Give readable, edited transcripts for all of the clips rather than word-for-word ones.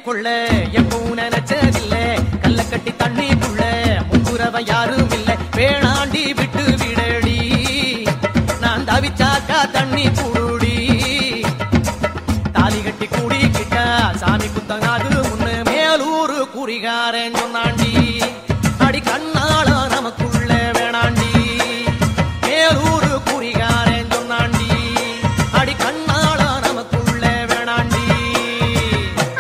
கொள்ள எப்பவும் நினைச்சதில்ல கல்ல கட்டி தண்ணிக்குள்ள முங்குறவ யாரும் இல்ல வேணாண்டி விட்டு விடடி நான் தவிச்சாக்கா தண்ணி குடுடி தாலி கட்டி கூடிக்கிட்டா சாமி குத்தங்காது முன்னு மேலூரு குறிகாரன் சொன்னாண்டி அடி கண்ணால நமக்குள்ள வேணாண்டி மேலூரு குறிகாரன் சொன்னாண்டி அடி கண்ணால நமக்குள்ள வேணாண்டி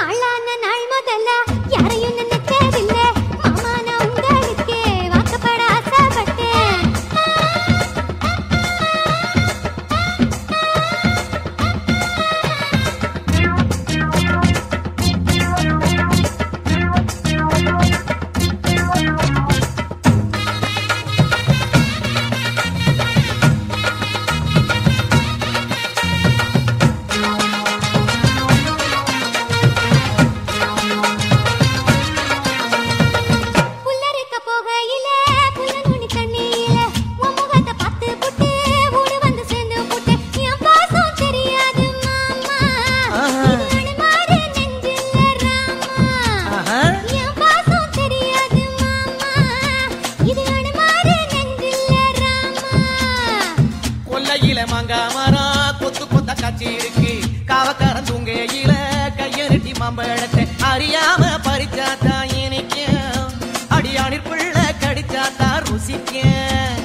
ஆளான நாள் முதல்ல யாரையும் நினைச்சதில்ல மாமா நான் உங்களுக்கு வாக்கப்பட ஆசைப்பட்டேன் புல்லறுக்க போகையில புல்லநுனி தண்ணியில உன் முகத்தை பார்த்து புட்டு ஓடி வந்து சேர்ந்து புட்டு என் பாசம் தெரியாது மாமா இது அனுமாரு நெஞ்சில ராமா என் பாசம் தெரியாது மாமா இது அனுமாரு நெஞ்சில ராமா கொல்லையில மாங்கா மரம் கொத்து கொத்த காட்சி இருக்கு காவக்காரன் தூங்கையில கையெருட்டி மாம்பழத்தை அறியாம பறிச்சாத்தா இனிக்கும் அடியானிற் பிள்ளை கடிச்சாத்தா ருசிக்கும்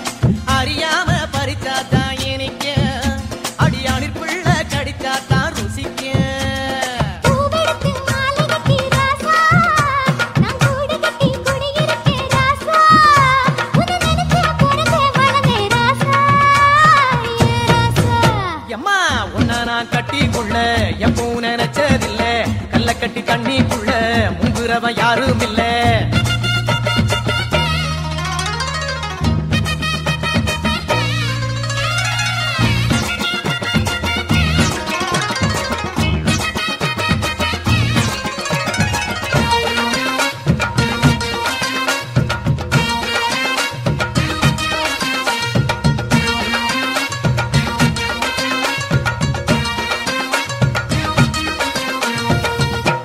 அறியாம பறிச்சாத்தா இனிக்கும் அடியானிற் பிள்ளை கடிச்சாத்தா ருசிக்கும் பூவெடுத்து மாலை கட்டி ராசா நான் கூடு கட்டி குடியிருக்கேன் ராசா உன்னை நினைச்சு பிறந்தே வளர்ந்தே ராசா ஏ ராசா எம்மா உன்ன நான் கட்டி கொள்ள எப்பவும் நினைச்சதில்ல கல்ல கட்டி தண்ணிக்குள்ள முங்குறவன் யாரும் இல்ல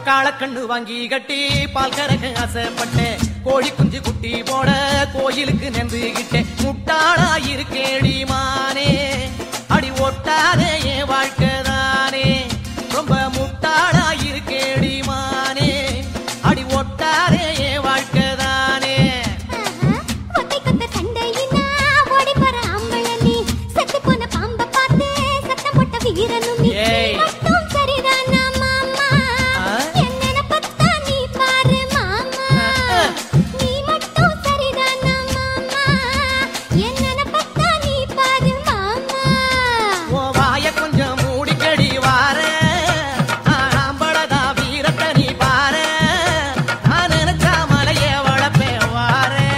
காளக்கண்ணு வாங்கி கட்டி பால் கறக்க ஆசைப்பட்டேன் கோழி குஞ்சு குட்டி போட கோயிலுக்கு நெந்துகிட்டேன் முட்டாளா இருக்கேடி மானே அடி ஒட்டாதே என் வாழ்க்கைதானே ரொம்ப முட்டாளா இருக்கேடி மானே அடி ஒட்டாதே என் வாழ்க்கைதானே ஒத்தை கொத்த சண்டையினா ஓடி போற ஆம்பளை நீ செத்து போன பாம்ப பார்த்து சத்தம் போட்ட வீரனும் நீ ஏய். மட்டும் சரிதானா மாமா என்ன பத்தா நீ பாரு மாமா நீ மட்டும் சரிதானா மாமா என்ன பத்தா நீ பாரு மாமா உன் வாய கொஞ்சம் மூடிக்கடி வாரே ஆம்பளதா வீரத்தை நீ பாரு நான் நினைச்சா மலையே வளப்பேன் வாரே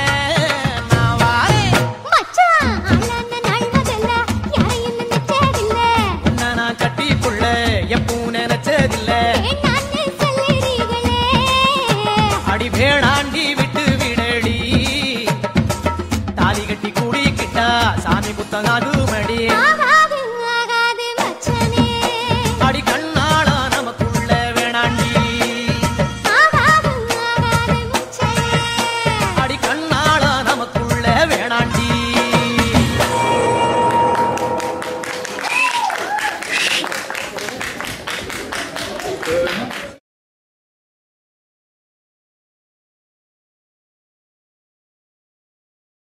நான் வாரேன் மச்சான் ஆளான நாள் முதல்ல யாரையும் நினைச்சதில்ல உன்னை நான் கட்டிக்குள்ள எப்பவும் நினைச்சதில்ல வேண்டான்னு சொல்லுறீங்களே அடி வேணா